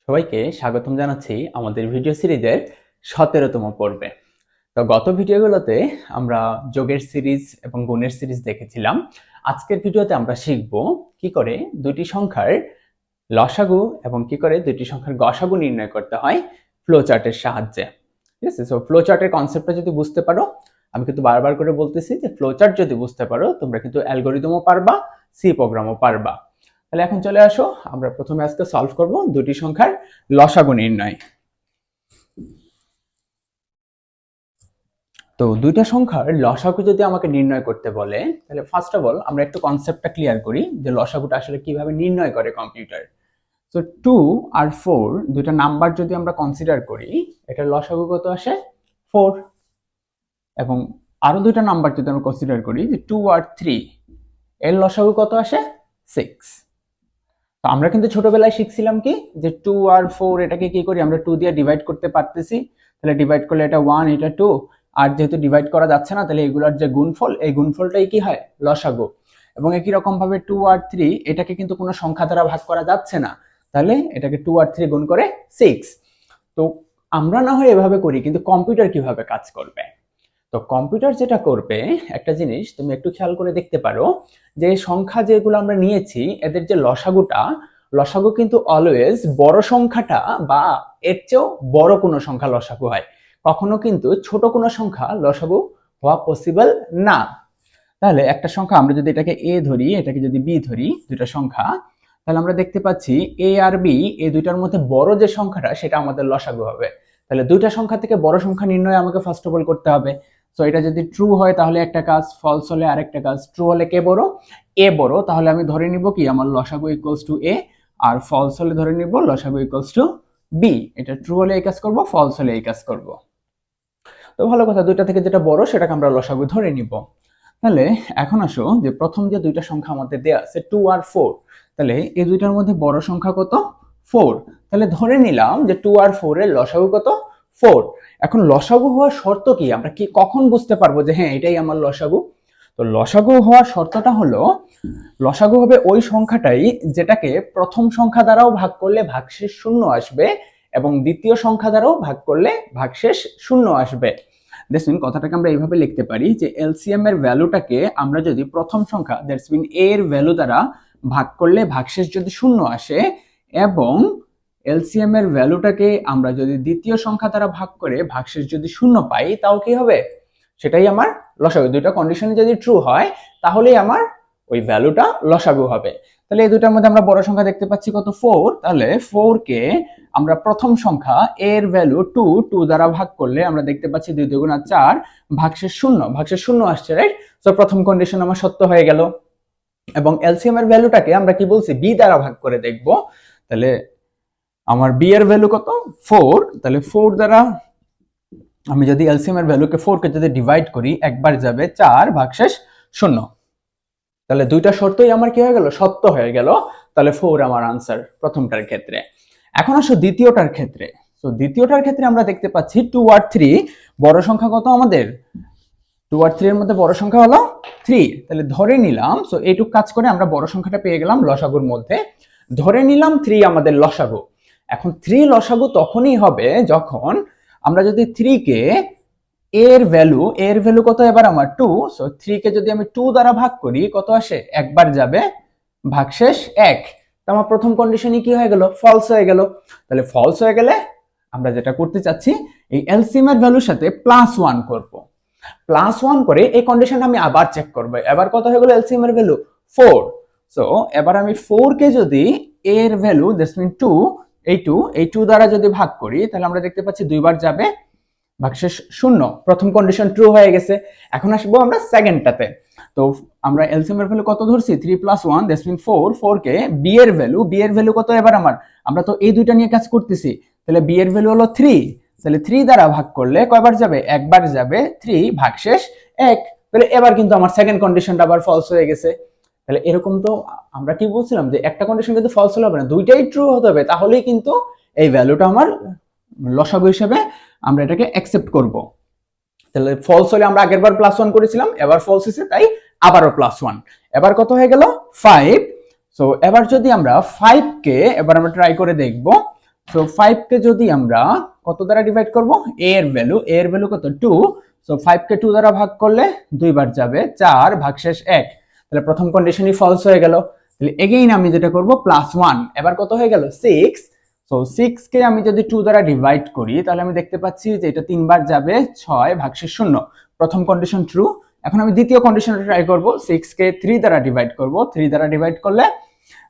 সবাইকে স্বাগতম জানাচ্ছি আমাদের ভিডিও সিরিজের 17তম পর্বে। তো গত ভিডিওগুলোতে আমরা যোগের সিরিজ এবং গুণের সিরিজ দেখেছিলাম। আজকের ভিডিওতে আমরা শিখব কি করে দুটি সংখ্যার লসাগু এবং কি করে দুটি সংখ্যার গসাগু নির্ণয় করতে হয় ফ্লো চার্টের সাহায্যে। ঠিক আছে, সো ফ্লো চার্টের কনসেপ্টটা যদি বুঝতে পারো, আমি কিন্তু বারবার করে বলতেছি যে ফ্লো চার্ট যদি বুঝতে পারো তোমরা কিন্তু অ্যালগরিদমও পারবা, সি প্রোগ্রামও পারবা। তাহলে এখন চলে আসো, আমরা প্রথমে আজকে সলভ করব দুটি সংখ্যার লসাগু নির্ণয়। তো দুইটা সংখ্যার লসাগু যদি আমাকে নির্ণয় করতে বলে, তাহলে ফার্স্ট অফ অল আমরা একটু কনসেপ্টটা ক্লিয়ার করি যে লসাগুটা আসলে কিভাবে নির্ণয় করে কম্পিউটার। সো 2 আর 4 দুইটা নাম্বার যদি আমরা কনসিডার করি, এটার লসাগু কত আসে 4। এবং আরো দুইটা নাম্বার যদি আমরা কনসিডার করি যে 2 আর 3, এর লসাগু কত আসে 6। তো আমরা কিন্তু ছোটবেলায় শিখছিলাম কি যে 2 আর 4 এটাকে কি করি আমরা 2 দিয়ে ডিভাইড করতে পারতেছি, তাহলে ডিভাইড করলে এটা 1 এটা 2, আর যেহেতু ডিভাইড করা যাচ্ছে না তাহলে এগুলোর যে গুণফল, এই গুণফলটাই কি হয় লসাগু। এবং একই রকম ভাবে 2 আর 3 এটাকে কিন্তু কোনো সংখ্যা দ্বারা ভাগ করা যাচ্ছে না, তাহলে এটাকে 2 আর 3 গুণ করে 6। তো আমরা না হয় এভাবে করি, কিন্তু কম্পিউটার কিভাবে কাজ করবে? তো কম্পিউটার যেটা করবে, একটা জিনিস তুমি একটু খেয়াল করে দেখতে পারো যে সংখ্যা যেগুলো আমরা নিয়েছি এদের যে লসাগু কিন্তু অলওয়েজ বড় সংখ্যাটা বা এর চেয়েও বড় কোনো সংখ্যা লসাগু হয়, কখনো কিন্তু ছোট কোনো সংখ্যা লসাগু হওয়া পসিবল না। তাহলে একটা সংখ্যা আমরা যদি এটাকে এ ধরি, এটাকে যদি বি ধরি, দুইটা সংখ্যা, তাহলে আমরা দেখতে পাচ্ছি এ আর বি এই দুইটার মধ্যে বড় যে সংখ্যাটা সেটা আমাদের লসাগু হবে। তাহলে দুইটা সংখ্যা থেকে বড় সংখ্যা নির্ণয় আমাকে ফার্স্ট অফ অল করতে হবে। সো এটা যদি ট্রু হয় তাহলে একটা কাজ, ফলস হলে আরেকটা কাজ। ট্রু হলে কে বড়? এ বড়, তাহলে আমি ধরে নিব কি আমার লসাগু ইকুয়ালস টু এ, আর ফলস হলে ধরে নিব লসাগু ইকুয়ালস টু বি। এটা ট্রু হলে এই কাজ করব, ফলস হলে এই কাজ করব। তো ভালো কথা, দুইটা থেকে যেটা বড় সেটাকে আমরা লসাগু ধরে নিব। তাহলে এখন আসো যে প্রথম যে দুইটা সংখ্যা আমাদের দেয়া আছে 2 আর 4, তাহলে এই দুইটার মধ্যে বড় সংখ্যা কত 4। তাহলে ধরে নিলাম যে 2 আর 4 এর লসাগু কত 4। এখন লসাগু হওয়ার শর্ত কি, আমরা কি কখন বুঝতে পারবো যে হ্যাঁ এটাই আমার লসাগু? তো লসাগু হওয়ার শর্তটা হলো লসাগু হবে ওই সংখ্যাটাই যেটাকে প্রথম সংখ্যা দ্বারাও ভাগ করলে ভাগশেষ শূন্য আসবে এবং দ্বিতীয় সংখ্যা দ্বারাও ভাগ করলে ভাগশেষ শূন্য আসবে। দ্যাটস মিন কথাটাকে আমরা এইভাবে লিখতে পারি যে এলসিএম এর ভ্যালুটাকে আমরা যদি প্রথম সংখ্যা দ্যাটস মিন এ এর ভ্যালু দ্বারা ভাগ করলে ভাগশেষ যদি শূন্য আসে, এবং এলসিএম এর ভ্যালুটাকে আমরা যদি দ্বিতীয় সংখ্যা দ্বারা ভাগ করে ভাগশেষ যদি শূন্য পাই, তাও কি হবে? সেটাই আমার লসাগু। দুইটা কন্ডিশন যদি ট্রু হয় তাহলেই আমার ওই ভ্যালুটা লসাগু হবে। তাহলে এই দুটার মধ্যে আমরা বড় সংখ্যা দেখতে পাচ্ছি কত 4, তাহলে 4 কে আমরা প্রথম সংখ্যা এর ভ্যালু 2 দ্বারা ভাগ করলে আমরা দেখতে পাচ্ছি 2 2 4 ভাগশেষ শূন্য আসছে, রাইট? সো প্রথম কন্ডিশন আমার সত্য হয়ে গেল। এবং এলসিএম এর ভ্যালুটাকে আমরা কি বলছি বি দ্বারা ভাগ করে দেখব, তাহলে আমার বি এর ভ্যালু কত 4, তাহলে 4 দ্বারা আমি যদি এলসিএম এর ভ্যালুকে 4 কে যদি ডিভাইড করি একবার যাবে 4 ভাগশেষ শূন্য। তাহলে দুইটা শর্তই আমার কি হয়ে গেল সত্য হয়ে গেল। তাহলে 4 আমার আনসার প্রথমটার ক্ষেত্রে। এখন আসো দ্বিতীয়টার ক্ষেত্রে। তো দ্বিতীয়টার ক্ষেত্রে আমরা দেখতে পাচ্ছি 2 আর 3 বড় সংখ্যা কত আমাদের 2 আর 3 এর মধ্যে বড় সংখ্যা হলো 3। তাহলে ধরে নিলাম, সো এইটুক কাজ করে আমরা বড় সংখ্যাটা পেয়ে গেলাম লসাগুর মধ্যে। ধরে নিলাম 3 আমাদের লসাগু। এখন 3 লসাগু তখনই হবে যখন আমরা যদি 3 কে এর ভ্যালু কত এবার আমার 2, সো 3 কে যদি আমি 2 দ্বারা ভাগ করি কত আসে একবার যাবে ভাগশেষ 1। তো আমার প্রথম কন্ডিশনই কি হয়ে গেল ফলস হয়ে গেল। তাহলে ফলস হয়ে গেলে আমরা যেটা করতে চাচ্ছি এই এলসিএম এর ভ্যালুর সাথে +1 করব। +1 করে এই কন্ডিশনটা আমি আবার চেক করব। এবার কত হয়ে গেল এলসিএম এর ভ্যালু 4। সো এবার আমি 4 কে যদি এর ভ্যালু দ্যাটস মিন 2 এই 2 দ্বারা যদি ভাগ করি, তাহলে আমরা দেখতে পাচ্ছি দুইবার যাবে ভাগশেষ শূন্য। প্রথম কন্ডিশন ট্রু হয়ে গেছে। এখন আসবো আমরা সেকেন্ডটাতে। তো আমরা এলসিএম এর ভ্যালু কত ধরছি 3 + 1 দ্যাটস মিন 4। 4 কে বি এর ভ্যালু কত এবার আমার, আমরা তো এই দুইটা নিয়ে কাজ করতেছি, তাহলে বি এর ভ্যালু হলো 3। তাহলে 3 দ্বারা ভাগ করলে কয়বার যাবে একবার যাবে 3 ভাগশেষ 1। তাহলে এবার কিন্তু আমার সেকেন্ড কন্ডিশনটা আবার ফলস হয়ে গেছে। তাহলে এরকম তো আমরা কি বলছিলাম যে একটা কন্ডিশন কিন্তু ফলস হলে হবে না, দুইটাই ট্রু হতে হবে, তাহলেই কিন্তু এই ভ্যালুটা আমার লসাগু হিসেবে আমরা এটাকে অ্যাকসেপ্ট করব। তাহলে ফলস হলে আমরা আগেরবার +1 করেছিলাম, এবার ফলস হয়েছে তাই আবারও +1। এবার কত হয়ে গেল 5। সো এবার যদি আমরা 5 কে এবার আমরা ট্রাই করে দেখব। সো 5 কে যদি আমরা কত দ্বারা ডিভাইড করব, a এর ভ্যালু কত 2, সো 5 কে 2 দ্বারা ভাগ করলে দুইবার যাবে, 4 ভাগশেষ 1, তাহলে প্রথম কন্ডিশনই ফলস হয়ে গেল। তাহলে এগেইন আমি যেটা করব +1, এবার কত হয়ে গেল 6, সো 6 কে আমি যদি 2 দ্বারা ডিভাইড করি তাহলে আমি দেখতে পাচ্ছি যে এটা তিনবার যাবে, 6 ভাগশেষ 0, প্রথম কন্ডিশন ট্রু। এখন আমি দ্বিতীয় কন্ডিশনটা ট্রাই করব, 6 কে 3 দ্বারা ডিভাইড করব, 3 দ্বারা ডিভাইড করলে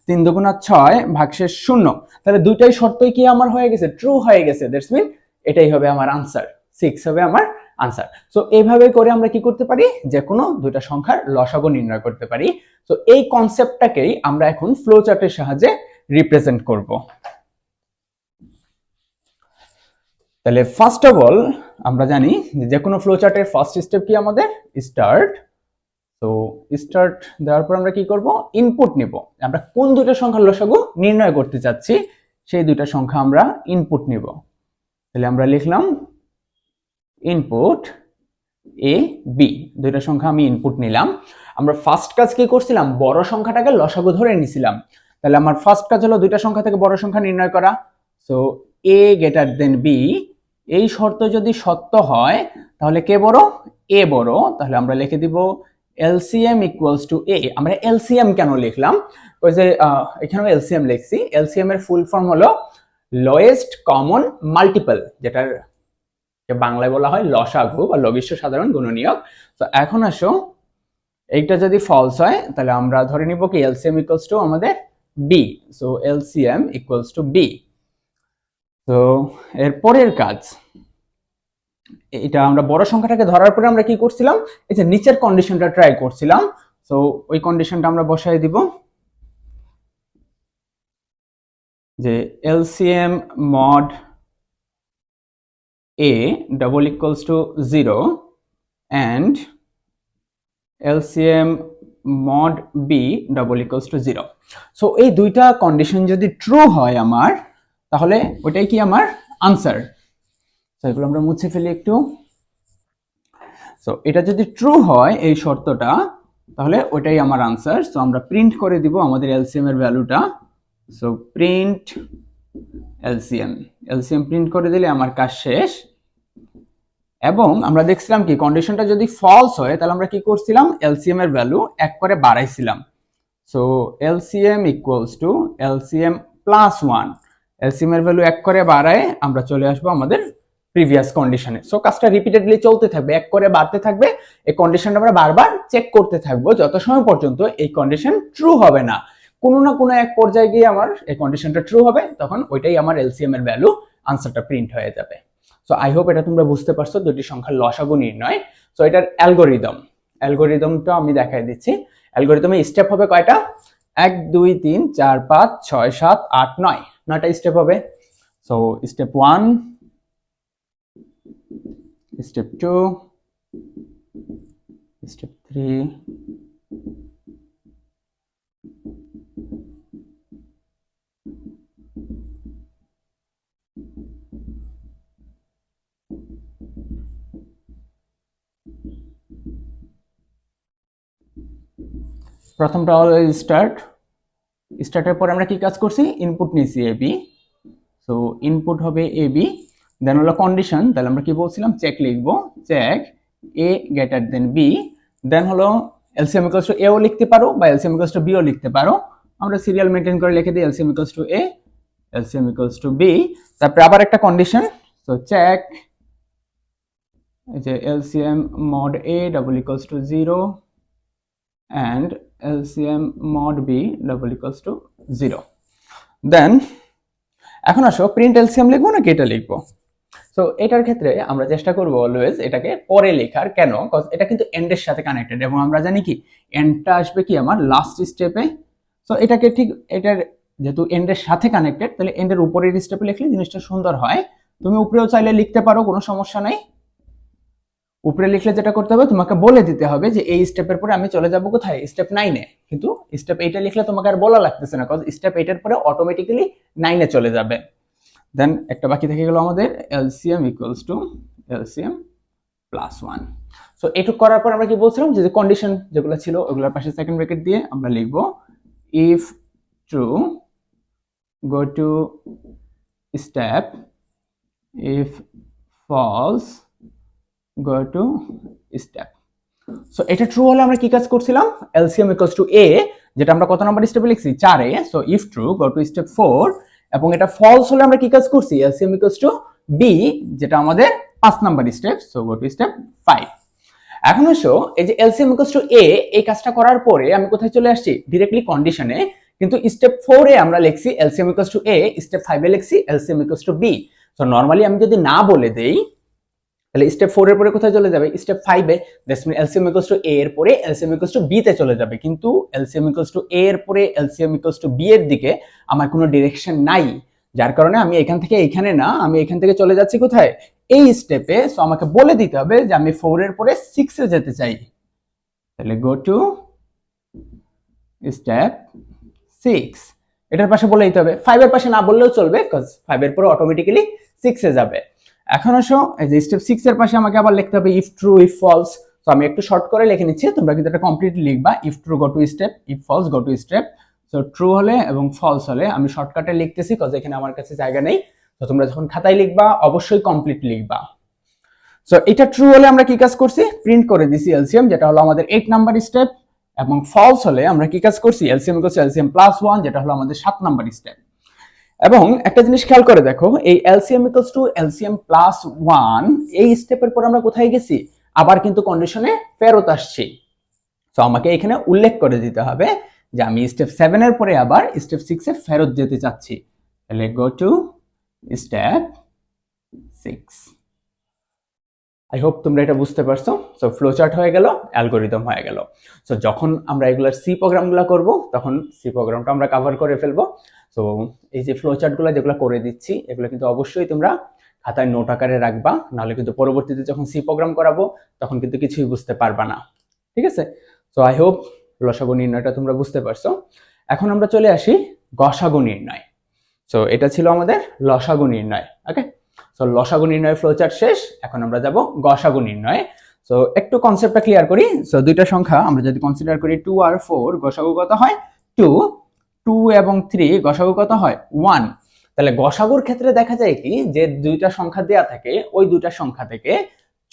3 দুগুণা 6 ভাগশেষ 0, তাহলে দুইটাই শর্তই কি আমার হয়ে গেছে, ট্রু হয়ে গেছে। দ্যাটস মিন এটাই হবে আমার আনসার, 6 হবে আমার আনসার। সো এইভাবে করে আমরা কি করতে পারি, যে কোনো দুইটা সংখ্যার লসাগু নির্ণয় করতে পারি। সো এই কনসেপ্টটাকেই আমরা এখন ফ্লো চার্টের সাহায্যে রিপ্রেজেন্ট করব। তাহলে ফার্স্ট অফ অল আমরা জানি যে কোনো ফ্লো চার্টের ফার্স্ট স্টেপ কি আমাদের স্টার্ট। তো স্টার্ট দেওয়ার পর আমরা কি করব, ইনপুট নেব, আমরা কোন দুইটা সংখ্যার লসাগু নির্ণয় করতে চাচ্ছি সেই দুইটা সংখ্যা আমরা ইনপুট নেব। তাহলে আমরা লিখলাম ইনপুট এ বি, দুইটা সংখ্যা আমি ইনপুট নিলাম। আমরা ফার্স্ট কাজ কি করছিলাম, বড় সংখ্যাটাকে লসাগু ধরে নিছিলাম। তাহলে আমার ফার্স্ট কাজ হলো দুইটা সংখ্যা থেকে বড় সংখ্যা নির্ণয় করা। সো এ গ্রেটার দেন বি, এই শর্ত যদি সত্য হয় তাহলে কে বড়, এ বড়। তাহলে আমরা লিখে দিব এলসিএম ইকুয়ালস টু এ। আমরা এলসিএম কেন লিখলাম, ওই যে এখানেও এলসিএম লিখছি, এলসিএম এর ফুল ফর্ম হলো লোয়েস্ট কমন মাল্টিপল, যেটার বাংলায় বলা হয় লসাগু বা লঘিষ্ঠ সাধারণ গুণনীয়ক। তো এখন আসো, এইটা যদি ফলস হয় তাহলে আমরা ধরে নিব কি এলসিএম ইকুয়ালস টু আমাদের B. So LCM equals to B. তো এর পরের কাজ, এটা আমরা বড় সংখ্যাটাকে ধরার পরে আমরা কি করছিলাম, এই যে নিচের কন্ডিশনটা ট্রাই করছিলাম। সো ওই কন্ডিশনটা আমরা বসাই দিব যে LCM mod a double equals to 0 and LCM mod b double equals to 0. So এই দুইটা কন্ডিশন যদি ট্রু হয় আমার, তাহলে ওইটাই কি আমার আনসার। সো এগুলো আমরা মুছে ফেলি একটু। সো এটা যদি ট্রু হয় এই শর্তটা, তাহলে ওইটাই আমার আনসার। সো আমরা প্রিন্ট করে দিব আমাদের এলসিএম এর ভ্যালুটা। So print LCM, LCM print করে দিলে আমার কাজ শেষ। এবং আমরা দেখছিলাম কি কন্ডিশনটা যদি ফলস হয় তাহলে আমরা কি করছিলাম, এলসিএম এর ভ্যালু এক করে বাড়াইছিলাম। So LCM equals to LCM plus 1, LCM এর ভ্যালু এক করে বাড়ায় আমরা চলে আসবো আমাদের প্রিভিয়াস কন্ডিশনে। সো কাজটা রিপিটেডলি চলতে থাকবে, এক করে বাড়তে থাকবে, এই কন্ডিশনটা আমরা বারবার চেক করতে থাকবো যত সময় পর্যন্ত এই কন্ডিশন ট্রু হবে না। কোনো না কোনো এক পর্যায়ে গিয়ে আমার এই কন্ডিশনটা ট্রু হবে, তখন ওইটাই আমার এলসিএম এর ভ্যালু, আনসারটা প্রিন্ট হয়ে যাবে। সো আই হোপ এটা তোমরা বুঝতে পারছো, দুটি সংখ্যার লসাগু নির্ণয়। সো এটার অ্যালগরিদমটা আমি দেখাই দিচ্ছি। অ্যালগরিদমে স্টেপ হবে কয়টা, 1 2 3 4 5 6 7 8 9, 9টা স্টেপ হবে। সো স্টেপ 1, স্টেপ 2, স্টেপ 3, প্রথমটা হলো স্টার্টের পর আমরা কি কাজ করছি, ইনপুট নিয়েছি এ বি। সো ইনপুট হবে এ বি, দেন হলো কন্ডিশন, তাহলে আমরা কি বলছিলাম, চেক লিখবো, check A greater than B. Then হলো এলসিএম ইকুয়ালস টু এ ও লিখতে পারো বা এলসিএম ইকুয়ালস টু বি ও লিখতে পারো। আমরা সিরিয়াল মেনটেন করে লিখে দিই LCM equals to A, LCM equals to B. তারপরে আবার একটা কন্ডিশন, সো চেক এই যে LCM mod A double equals to 0 and LCM mod b double equals to 0. Then এখন আসো প্রিন্ট এলসিএম লিখবো নাকি এটা লিখবো। সো এটার ক্ষেত্রে আমরা চেষ্টা করব অলওয়েজ এটাকে পরে লেখার, কেন, কজ এটা কিন্তু এন্ড এর সাথে কানেক্টেড এবং আমরা জানি কি এন্ডটা আসবে কি আমার লাস্ট স্টেপে। সো এটাকে ঠিক এটার যেহেতু এন্ড এর সাথে কানেক্টেড, তাহলে এন্ড এর উপরের স্টেপে লিখলে জিনিসটা সুন্দর হয়। তুমি উপরেও চাইলে লিখতে পারো, কোনো সমস্যা নাই। উপরে লিখলে যেটা করতে হবে, তোমাকে বলে দিতে হবে যে এই স্টেপের পরে আমি চলে যাব কোথায়, স্টেপ 9-এ। কিন্তু স্টেপ 8-এ লিখলে তোমাকে আর বলা লাগতেছে না, কারণ স্টেপ 8-এর পরে অটোমেটিক্যালি 9-এ চলে যাবে। দেন একটা বাকি থেকে গেল আমাদের LCM equals to LCM plus 1। So এটুক করার পর আমরা কি বলছিলাম, যে কন্ডিশন যেগুলো ছিল ওগুলোর পাশে সেকেন্ড ব্র্যাকেট দিয়ে আমরা লিখবো if true go two step, if false go to step. So এটা ট্রু হলে আমরা কি কাজ করছিলাম, এলসিএম ইকুয়ালস টু এ, যেটা আমরা কত নাম্বার স্টেপে লিখছি 4 এ। So if true go to step 4, এবং এটা ফলস হলে আমরা কি কাজ করছি, এলসিএম ইকুয়ালস টু বি, যেটা আমাদের 5 number step. So go to step 5। এখন আসো এই যে এলসিএম ইকুয়ালস টু এ, এই কাজটা করার পরে আমি কোথায় চলে আসছি, ডিরেক্টলি কন্ডিশনে। কিন্তু স্টেপ 4 এ আমরা লিখছি LCM equals to A, step 5 এ লিখছি LCM equals to B. So normally আমি যদি না বলে দেই তাহলে স্টেপ 4 এর পরে কোথায় চলে যাবে, স্টেপ 5 এ। That's mean LCM equals to A এর পরে এলসিএম ইকুয়ালস টু বি তে চলে যাবে। কিন্তু এলসিএম ইকুয়ালস টু এ এর পরে এলসিএম ইকুয়ালস টু বি এর দিকে আমার কোনো ডিরেকশন নাই, যার কারণে আমি এখান থেকে এখানে না, আমি এখান থেকে চলে যাচ্ছি কোথায়, এই স্টেপে। সো আমাকে বলে দিতে হবে যে আমি 4 এর পরে 6 এ যেতে চাই। তাহলে গো টু স্টেপ 6, এটার পাশে বলে দিতে হবে। 5 এর পাশে না বললেও চলবে, কজ 5 এর পরে অটোমেটিক্যালি 6 এ যাবে। এখন আসো এই যে স্টেপ 6 এর পাশে আমাকে আবার লিখতে হবে ইফ ট্রু ইফ ফলস। তো আমি একটু শর্ট করে লিখে নিচ্ছি, তোমরা কিন্তু এটা কমপ্লিটলি লিখবা। If true go to step, if false go to step. So true হলে এবং ফলস হলে আমি শর্টকাটে লিখতেছি, কজ এখানে আমার কাছে জায়গা নেই। তো তোমরা যখন খাতায় লিখবা অবশ্যই কমপ্লিট লিখবা। সো এটা ট্রু হলে আমরা কি কাজ করছি, প্রিন্ট করে দিছি এলসিএম, যেটা হলো আমাদের 8 নাম্বার স্টেপ। এবং ফলস হলে আমরা কি কাজ করছি, এলসিএম ইকুয়ালস এলসিএম প্লাস 1, যেটা হলো আমাদের 7 নাম্বার স্টেপ। এবং একটা জিনিস খেয়াল করে দেখো, এই LCM equals to LCM plus 1 এই স্টেপের পর আমরা কোথায় গেছি, আবার কিন্তু কন্ডিশনে ফেরত আসছি। তো আমাকে এখানে উল্লেখ করে দিতে হবে যে আমি স্টেপ 7 এর পরে আবার স্টেপ 6 এ ফেরত যেতে চাচ্ছি। তাহলে গো টু স্টেপ 6। আই হোপ তোমরা এটা বুঝতে পারছো। সো ফ্লো চার্ট হয়ে গেল, অ্যালগোরিদম হয়ে গেল। সো যখন আমরা এগুলার সি প্রোগ্রামগুলো করব, তখন সি প্রোগ্রামটা আমরা কভার করে ফেলবো। সো এই যে ফ্লো চার্টগুলো যেগুলো করে দিচ্ছি, এগুলো কিন্তু অবশ্যই তোমরা খাতায় নোট আকারে রাখবা, নাহলে কিন্তু পরবর্তীতে যখন সি প্রোগ্রাম করাবো তখন কিন্তু কিছুই বুঝতে পারবা না। ঠিক আছে? সো আই হোপ লসাগু নির্ণয়টা তোমরা বুঝতে পারছো। এখন আমরা চলে আসি গসাগু নির্ণয়। সো এটা ছিল আমাদের লসাগু নির্ণয়। ওকে, সো লসাগু নির্ণয়ের ফ্লোচার্ট শেষ। এখন আমরা যাব গসাগু নির্ণয়ে। সো একটু কনসেপ্টটা ক্লিয়ার করি। সো দুইটা সংখ্যা আমরা যদি কনসিডার করি 2 আর 4, গসাগু কত হয় 2, 2 এবং 3 গসাগু কত হয় 1। তাহলে গসাগুর ক্ষেত্রে দেখা যায় কি, যে দুইটা সংখ্যা দেয়া থাকে, ওই দুইটা সংখ্যা থেকে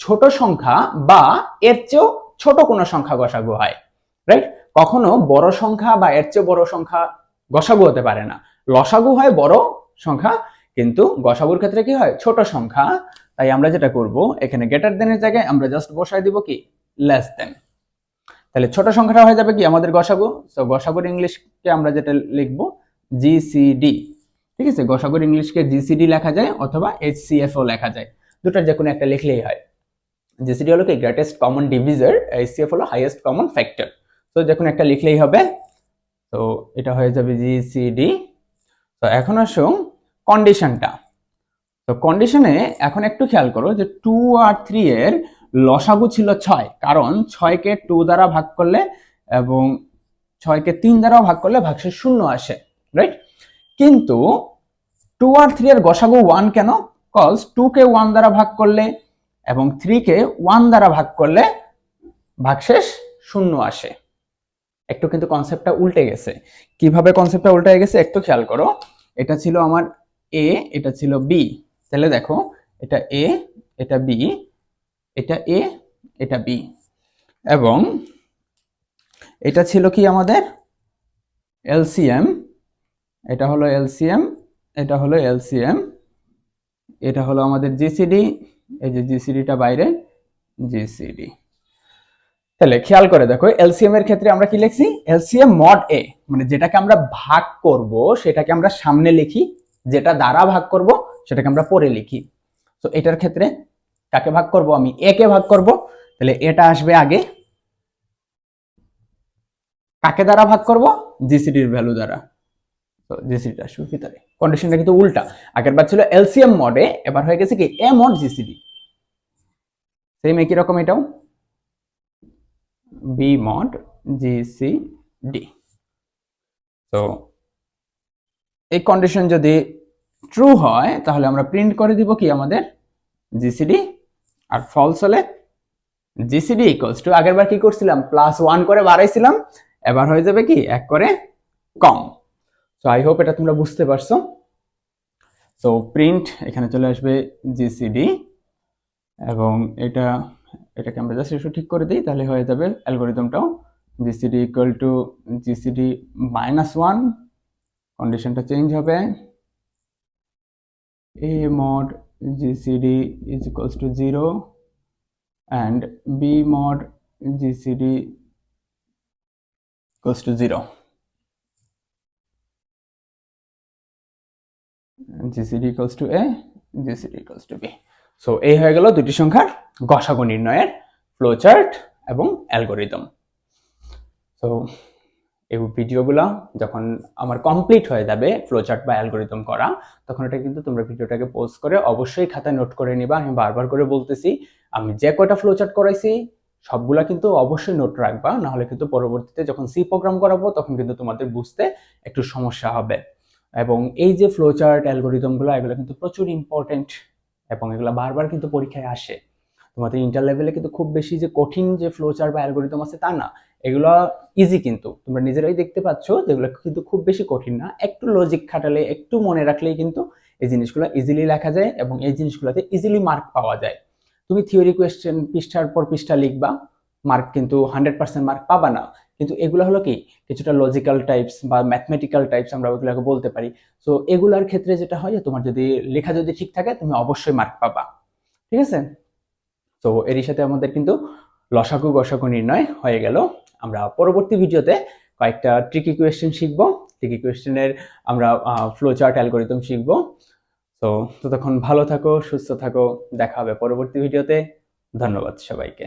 ছোট সংখ্যা বা এর চেয়েও ছোট কোনো সংখ্যা গসাগু হয়, রাইট? কখনো বড় সংখ্যা বা এর চেয়ে বড় সংখ্যা গসাগু হতে পারে না। লসাগু হয় বড় সংখ্যা, কিন্তু গসাগুর ক্ষেত্রে কি হয়, ছোট সংখ্যা। তাই আমরা যেটা করব, এখানে গ্রেটার দেন এর জায়গায় আমরা জাস্ট বসাই দিব কি লেস দেন। তাহলে ছোট সংখ্যাটা হয়ে যাবে কি আমাদের গসাগু। সো গসাগুর ইংলিশকে আমরা যেটা লিখব জিসিডি। ঠিক আছে, গসাগুর ইংলিশকে জিসিডি লেখা যায় অথবা এইচসিএফও লেখা যায়, দুটার যে কোনো একটা লিখলেই হয়। জিসিডি হলো কি গ্রেটেস্ট কমন ডিভিজার, এইচসিএফ হলো হাইয়েস্ট কমন ফ্যাক্টর। তো যে কোনো একটা লিখলেই হবে। তো এটা হয়ে যাবে জিসিডি। তো এখন আসুন কন্ডিশনটা। তো কন্ডিশনে এখন একটু খেয়াল করো যে 2 আর 3 এর লসাগু ছিল 6, কারণ 6 কে 2 দ্বারা ভাগ করলে এবং 6 কে 3 দ্বারা ভাগ করলে ভাগশেষ 0 আসে, রাইট? কিন্তু 2 আর 3 এর গসাগু 1 কেন? কজ 2 কে 1 দ্বারা ভাগ করলে এবং 3 কে 1 দ্বারা ভাগ করলে ভাগশেষ 0 আসে। একটু কিন্তু কনসেপ্টটা উল্টে গেছে। কিভাবে কনসেপ্টটা উল্টে গেছে একটু খেয়াল করো। এটা ছিল আমার এ, এটা ছিল বি। তাহলে দেখো, এটা এ, এটা বি, এটা এ, এটা বি, এবং এটা ছিল কি আমাদের এলসিএম। এটা হলো এলসিএম, এটা হলো এলসিএম, এটা হলো আমাদের জিসিডি। এই যে জিসিডিটা বাইরে, জিসিডি। তাহলে খেয়াল করে দেখো, এলসিএম এর ক্ষেত্রে আমরা কি লিখছি, এলসিএম মড এ, মানে যেটাকে আমরা ভাগ করব সেটাকে আমরা সামনে লিখি, যেটা দ্বারা ভাগ করব সেটাকে আমরা পরে লিখি। তো এটার ক্ষেত্রে কাকে ভাগ করব, আমি এ কে ভাগ করব। তাহলে এটা আসবে আগে, কাকে দ্বারা ভাগ করব, জিসিডির ভ্যালু দ্বারা। তো জিসিডি আসবে ভিতরে। কন্ডিশনটা কিন্তু উল্টা, আগের বার ছিল এলসিএম মডে, এবার হয়ে গেছে কি এ মড জিসিডি। সেম একই রকম এটাও বি মড জিসিডি। তো এই কন্ডিশন যদি ট্রু হয় তাহলে আমরা প্রিন্ট করে দিব কি আমাদের জিসিডি, আর ফলস হলে জিসিডি ইকুয়ালস টু, আগের বার কি করছিলাম +1 করে বাড়াইছিলাম, এবার হয়ে যাবে কি 1 করে কম। সো আই হোপ এটা তোমরা বুঝতে পারছো। সো প্রিন্ট এখানে চলে আসবে জিসিডি, এবং এটাকে আমরা জাস্ট একটু ঠিক করে দিই, তাহলে হয়ে যাবে অ্যালগোরিদমটাও জিসিডি ইকুয়াল টু জিসিডি -1, কন্ডিশনটা চেঞ্জ হবে, a mod gcd is equals to 0 and b mod gcd equals to 0, gcd equals to a, gcd equals to b. So এই হয়ে গেল দুটি সংখ্যার গসাগু নির্ণয়ের ফ্লোচার্ট এবং অ্যালগোরিদম। সো এই ভিডিওগুলো যখন আমার কমপ্লিট হয়ে যাবে ফ্লোচার্ট বা অ্যালগোরিদম করা, তখন এটা কিন্তু তোমরা ভিডিওটাকে পজ করে অবশ্যই খাতায় নোট করে নিবা। আমি বারবার করে বলতেছি, আমি যে কয়টা ফ্লোচার্ট করাইছি সবগুলা কিন্তু অবশ্যই নোট রাখবা, না হলে কিন্তু পরবর্তীতে যখন সি প্রোগ্রাম করাবো তখন কিন্তু তোমাদের বুঝতে একটু সমস্যা হবে। এবং এই যে ফ্লোচার্ট অ্যালগোরিদমগুলো, এগুলো কিন্তু প্রচুর ইম্পর্টেন্ট এবং এগুলো বারবার কিন্তু পরীক্ষায় আসে। তোমাদের ইন্টার লেভেলে কিন্তু খুব বেশি যে কঠিন যে ফ্লোচার্ট বা অ্যালগোরিদম আছে তা না, এগুলো ইজি, কিন্তু তোমরা নিজেরাই দেখতে পাচ্ছ যেগুলো কিন্তু খুব বেশি কঠিন না। একটু লজিক খাটালে, একটু মনে রাখলেই কিন্তু এই জিনিসগুলো ইজিলি লেখা যায় এবং এই জিনিসগুলোতে ইজিলি মার্ক পাওয়া যায়। তুমি থিওরি কোয়েশ্চেন পৃষ্ঠার পর পৃষ্ঠা লিখবা, মার্ক কিন্তু 100% মার্ক পাবা না, কিন্তু এগুলো হলো কি কিছুটা লজিক্যাল টাইপস বা ম্যাথমেটিক্যাল টাইপস আমরা ওইগুলোকে বলতে পারি। সো এগুলার ক্ষেত্রে যেটা হয় যে তোমার যদি লেখা যদি ঠিক থাকে তুমি অবশ্যই মার্ক পাবা। ঠিক আছে? তো এরই সাথে আমাদের কিন্তু লসাগু গসাগু নির্ণয় হয়ে গেল। আমরা পরবর্তী ভিডিওতে কয়েকটা ট্রিকি কোয়েশ্চেন শিখব, ট্রিকি কোয়েশ্চেনের আমরা ফ্লো চার্ট অ্যালগোরিদম শিখব। তো ততক্ষণ ভালো থাকো, সুস্থ থাকো, দেখা হবে পরবর্তী ভিডিওতে। ধন্যবাদ সবাইকে।